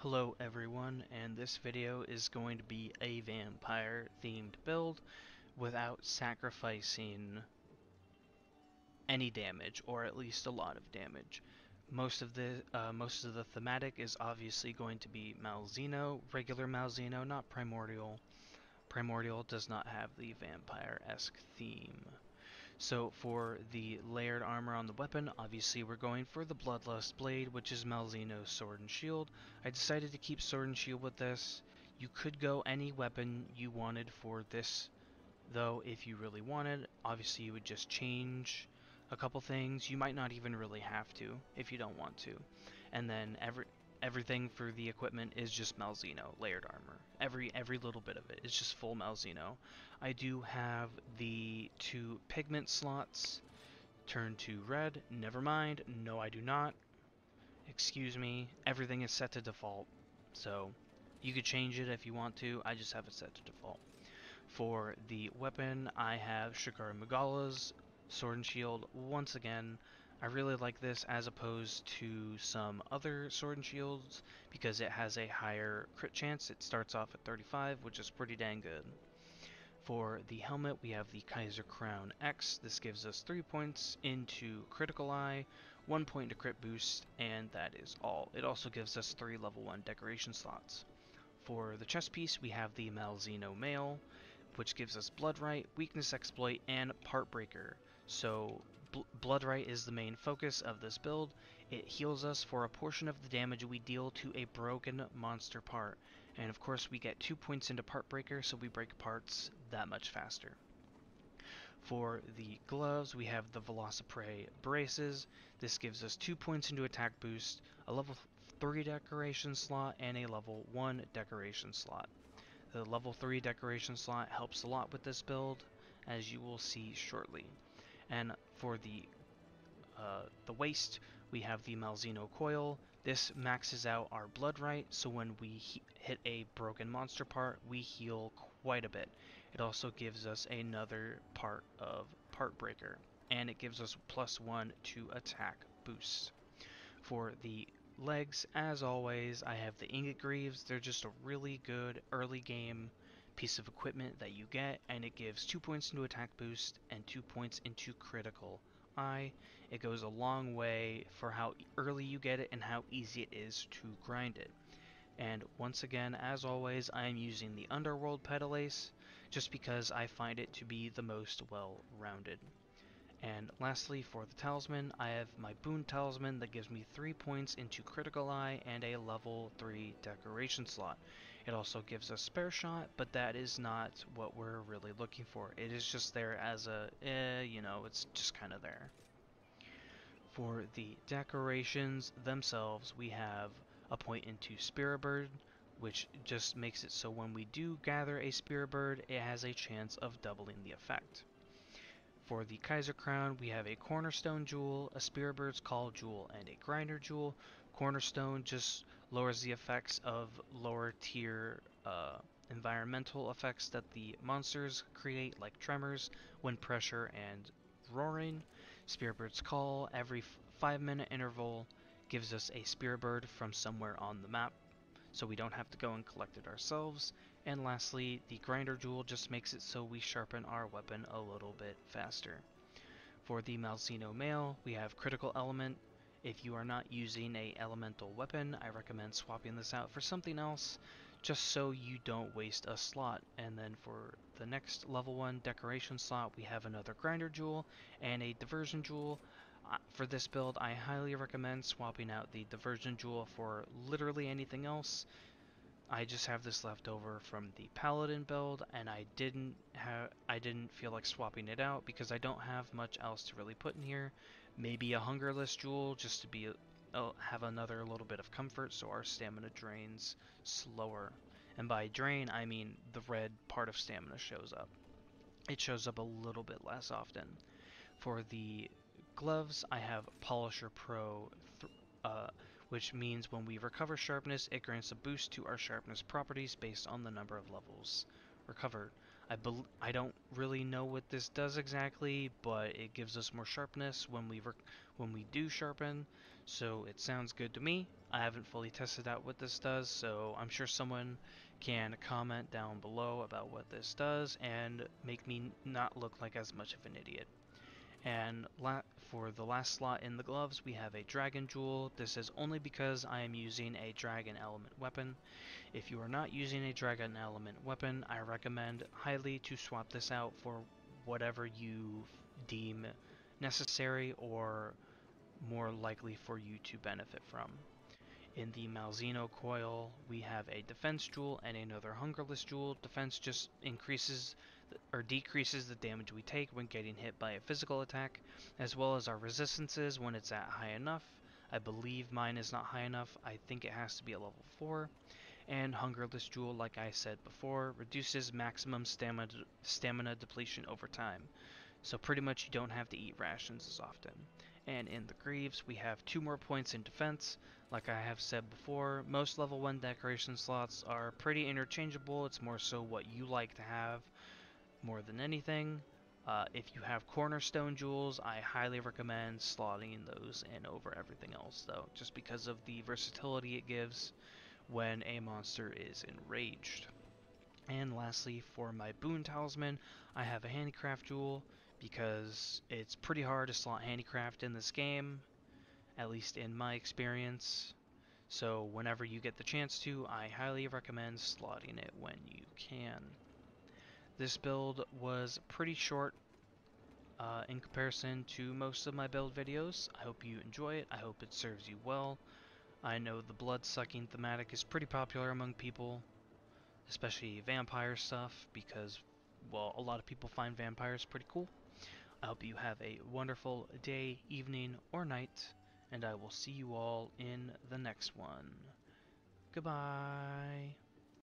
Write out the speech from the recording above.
Hello everyone, and this video is going to be a vampire themed build without sacrificing any damage, or at least a lot of damage. Most of the thematic is obviously going to be Malzeno, regular Malzeno, not Primordial. Primordial does not have the vampire-esque theme. So for the layered armor on the weapon, obviously we're going for the Bloodlust Blade, which is Malzeno's Sword and Shield. I decided to keep Sword and Shield with this. You could go any weapon you wanted for this, though, if you really wanted. Obviously you would just change a couple things. You might not even really have to, if you don't want to. And then everything for the equipment is just Malzeno, layered armor. Every little bit of it is just full Malzeno. I do have the 2 pigment slots turned to red. Never mind. No, I do not. Excuse me. Everything is set to default. So you could change it if you want to. I just have it set to default. For the weapon, I have Shikara Magala's Sword and Shield. Once again, I really like this as opposed to some other Sword and Shields because it has a higher crit chance. It starts off at 35, which is pretty dang good. For the helmet, we have the Kaiser Crown X. This gives us 3 points into Critical Eye, 1 point into Crit Boost, and that is all. It also gives us 3 level 1 decoration slots. For the chest piece, we have the Malzeno Mail, which gives us Bloodright, Weakness Exploit, and Part Breaker. So Bloodright is the main focus of this build. It heals us for a portion of the damage we deal to a broken monster part. And of course we get 2 points into Part Breaker, so we break parts that much faster. For the gloves, we have the Velociprey Braces. This gives us 2 points into attack boost, a level 3 decoration slot, and a level 1 decoration slot. The level 3 decoration slot helps a lot with this build, as you will see shortly. And for the waist, we have the Malzeno Coil. This maxes out our Bloodright, so when we hit a broken monster part, we heal quite a bit. It also gives us another part of Part Breaker, and it gives us +1 to attack boosts. For the legs, as always, I have the Ingot Greaves. They're just a really good early game piece of equipment that you get, and it gives 2 points into attack boost and 2 points into critical eye. It goes a long way for how early you get it and how easy it is to grind it. And once again, as always, I am using the Underworld Petalace just because I find it to be the most well-rounded. And lastly, for the talisman, I have my Boon Talisman that gives me 3 points into Critical Eye and a level 3 decoration slot. It also gives us Spare Shot, but that is not what we're really looking for. It is just there as a, it's just kind of there. For the decorations themselves, we have a point into Spirit Bird, which just makes it so when we do gather a Spirit Bird, it has a chance of doubling the effect. For the Kaiser Crown, we have a Cornerstone Jewel, a Spirit Bird's Call Jewel, and a Grinder Jewel. Cornerstone just lowers the effects of lower tier environmental effects that the monsters create, like tremors, wind pressure, and roaring. Spirit Bird's Call, every 5-minute interval, gives us a Spirit Bird from somewhere on the map, so we don't have to go and collect it ourselves. And lastly, the Grinder Jewel just makes it so we sharpen our weapon a little bit faster. For the Malzeno Mail, we have Critical Element. If you are not using a elemental weapon, I recommend swapping this out for something else, just so you don't waste a slot. And then for the next level 1 decoration slot, we have another Grinder Jewel and a Diversion Jewel. For this build, I highly recommend swapping out the Diversion Jewel for literally anything else. I just have this left over from the Paladin build, and I didn't feel like swapping it out because I don't have much else to really put in here. Maybe a Hungerless Jewel just to be have another little bit of comfort so our stamina drains slower. And by drain, I mean the red part of stamina shows up. It shows up a little bit less often. For the gloves, I have Polisher Pro which means when we recover sharpness, it grants a boost to our sharpness properties based on the number of levels recovered. I don't really know what this does exactly, but it gives us more sharpness when we do sharpen. So it sounds good to me. I haven't fully tested out what this does, so I'm sure someone can comment down below about what this does and make me not look like as much of an idiot. And for the last slot in the gloves, we have a Dragon Jewel. This is only because I am using a Dragon Element weapon. If you are not using a Dragon Element weapon, I recommend highly to swap this out for whatever you deem necessary or more likely for you to benefit from. In the Malzeno coil, we have a defense jewel and another hungerless jewel. Defense just increases or decreases the damage we take when getting hit by a physical attack, as well as our resistances when it's at high enough. I believe mine is not high enough. I think it has to be a level 4. And Hungerless Jewel, like I said before, reduces maximum stamina depletion over time. So pretty much you don't have to eat rations as often. And in the Greaves, we have 2 more points in defense. Like I have said before, most level 1 decoration slots are pretty interchangeable. It's more so what you like to have more than anything. If you have Cornerstone Jewels, I highly recommend slotting those in over everything else though, just because of the versatility it gives when a monster is enraged. And lastly, for my Boon Talisman, I have a Handicraft Jewel because it's pretty hard to slot Handicraft in this game, at least in my experience. So whenever you get the chance to, I highly recommend slotting it when you can. This build was pretty short in comparison to most of my build videos. I hope you enjoy it. I hope it serves you well. I know the blood-sucking thematic is pretty popular among people, especially vampire stuff, because, well, a lot of people find vampires pretty cool. I hope you have a wonderful day, evening, or night, and I will see you all in the next one. Goodbye.